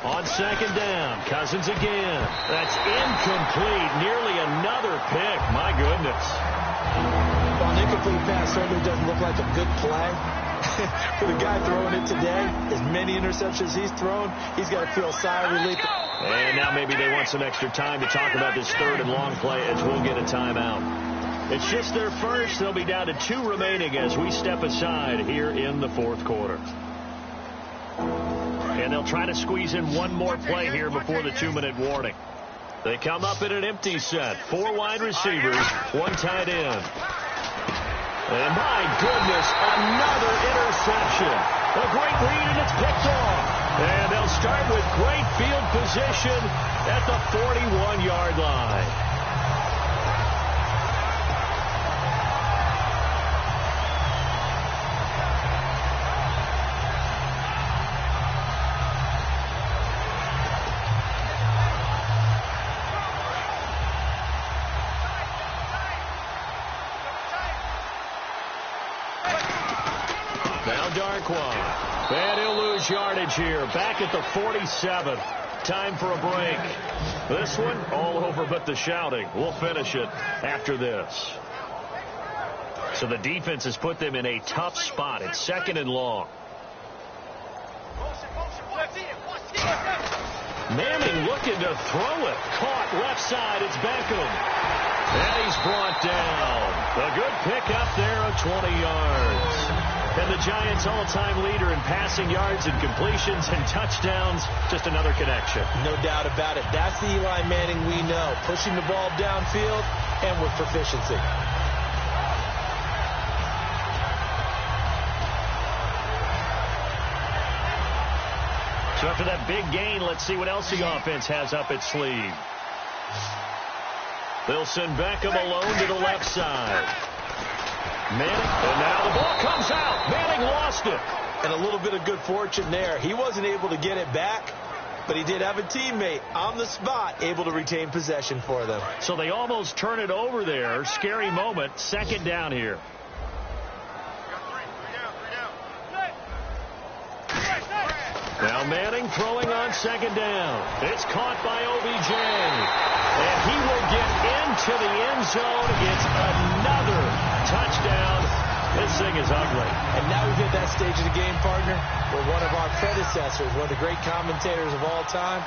S1: On 2nd down, Cousins again. That's incomplete. Nearly another pick. My goodness.
S2: Well, an incomplete pass certainly doesn't look like a good play. For the guy throwing it today, as many interceptions he's thrown, he's got to feel a sigh of relief.
S1: And now maybe they want some extra time to talk about this 3rd and long play as we'll get a timeout. It's just their first. They'll be down to 2 remaining as we step aside here in the 4th quarter. And they'll try to squeeze in one more play here before the 2-minute warning. They come up in an empty set. 4 wide receivers, 1 tight end. And my goodness, another interception. A great read, and it's picked off. And they'll start with great field position at the 41-yard line. Now Darkwa. And he'll lose yardage here. Back at the 47. Time for a break. This one, all over but the shouting. We'll finish it after this. So the defense has put them in a tough spot. It's 2nd and long. Manning looking to throw it. Caught left side. It's Beckham. And he's brought down. A good pickup there of 20 yards. And the Giants' all-time leader in passing yards and completions and touchdowns. Just another connection.
S2: No doubt about it. That's the Eli Manning we know. Pushing the ball downfield and with proficiency.
S1: So after that big gain, let's see what else the offense has up its sleeve. They'll send Beckham alone to the left side. Manning, and now the ball comes out. Manning lost it.
S2: And a little bit of good fortune there. He wasn't able to get it back, but he did have a teammate on the spot able to retain possession for them.
S1: So they almost turn it over there. Scary moment. 2nd down here. Now Manning throwing on 2nd down. It's caught by OBJ. And he will get into the end zone. It's another touchdown. This thing is ugly.
S2: And now we've hit that stage of the game, partner, where one of our predecessors, one of the great commentators of all time,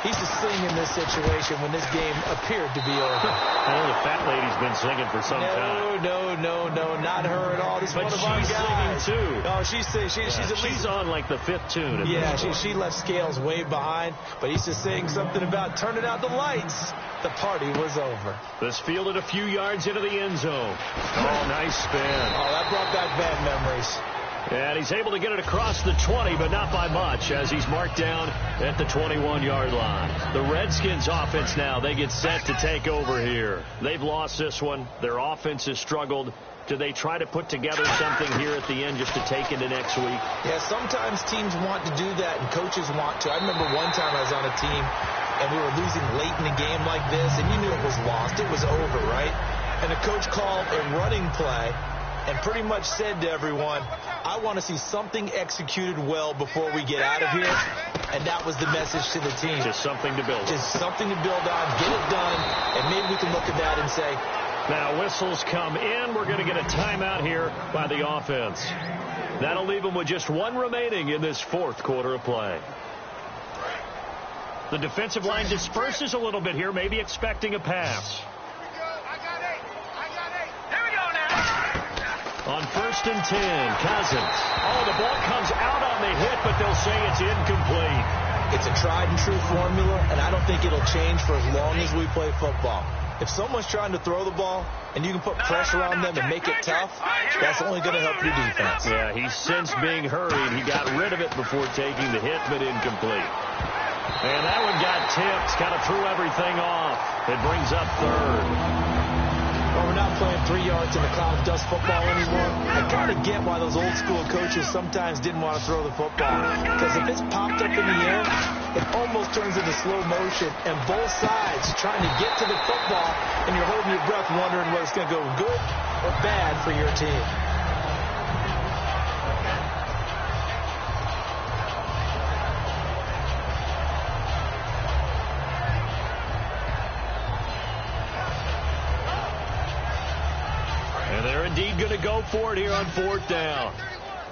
S2: he's to sing in this situation when this game appeared to be over.
S1: I know the fat lady's been singing for some time.
S2: No, not her at all. This is one of our guys.
S1: She's singing, too.
S2: No, she's at least...
S1: She's on, like, the 5th tune.
S2: Yeah, she left Scales way behind, but he's just saying something about turning out the lights. The party was over.
S1: This fielded a few yards into the end zone. Oh, nice spin.
S2: Oh, that brought back bad memories.
S1: And he's able to get it across the 20, but not by much, as he's marked down at the 21-yard line. The Redskins offense now, they get set to take over here. They've lost this one. Their offense has struggled. Do they try to put together something here at the end just to take into next week?
S2: Yeah, sometimes teams want to do that and coaches want to. I remember one time I was on a team and we were losing late in a game like this, and you knew it was lost. It was over, right? And the coach called a running play and pretty much said to everyone, I want to see something executed well before we get out of here. And that was the message to the team.
S1: Just something to build on.
S2: Just something to build on, get it done, and maybe we can look at that and say,
S1: now whistles come in. We're going to get a timeout here by the offense. That'll leave them with just one remaining in this 4th quarter of play. The defensive line disperses a little bit here, maybe expecting a pass. On 1st and 10, Cousins. Oh, the ball comes out on the hit, but they'll say it's incomplete.
S2: It's a tried-and-true formula, and I don't think it'll change for as long as we play football. If someone's trying to throw the ball and you can put pressure on them and make it tough, that's only going to help your defense.
S1: Yeah, he sensed being hurried. He got rid of it before taking the hit, but incomplete. And that one got tipped, kind of threw everything off. It brings up 3rd.
S2: Well, we're not playing 3 yards in a cloud of dust football anymore. I kind of get why those old school coaches sometimes didn't want to throw the football. Because if it's popped up in the air, it almost turns into slow motion. And both sides trying to get to the football, and you're holding your breath wondering whether it's going to go good or bad for your team.
S1: Indeed going to go for it here on 4th down.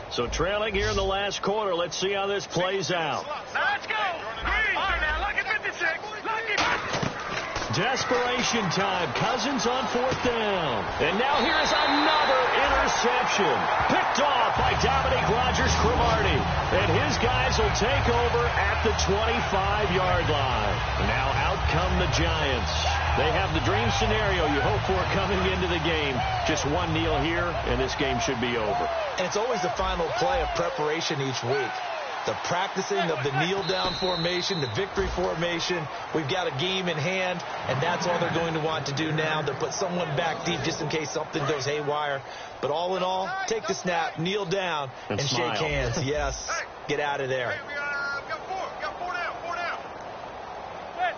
S1: So trailing here in the last quarter. Let's see how this plays out.
S3: Let's go. All right, now, lucky 56. Lucky 56.
S1: Desperation time. Cousins on 4th down. And now here is another interception. Picked off by Dominique Rodgers-Cromartie. And his guys will take over at the 25-yard line. Now out come the Giants. They have the dream scenario you hope for coming into the game. Just one kneel here, and this game should be over.
S2: And it's always the final play of preparation each week. The practicing of the kneel-down formation, the victory formation. We've got a game in hand, and that's all they're going to want to do now. They'll put someone back deep just in case something goes haywire. But all in all, take the snap, kneel down, and shake hands. Yes, get out of there.
S3: Hey, we got 4. We got 4 down. 4 down. Hey,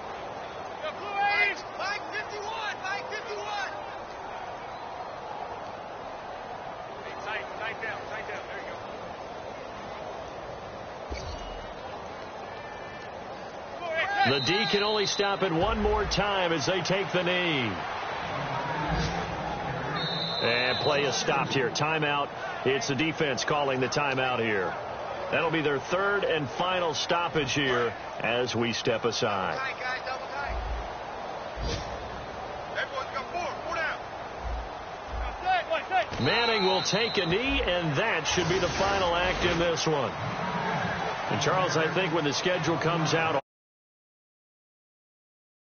S3: we got blue 8. Mike 51. Mike 51. Hey, tight down. There you go.
S1: The D can only stop it one more time as they take the knee. And play is stopped here. Timeout. It's the defense calling the timeout here. That'll be their third and final stoppage here as we step aside.
S3: Tight, guys, double tight. Everyone's got four down.
S1: Manning will take a knee, and that should be the final act in this one. And Charles, I think when the schedule comes out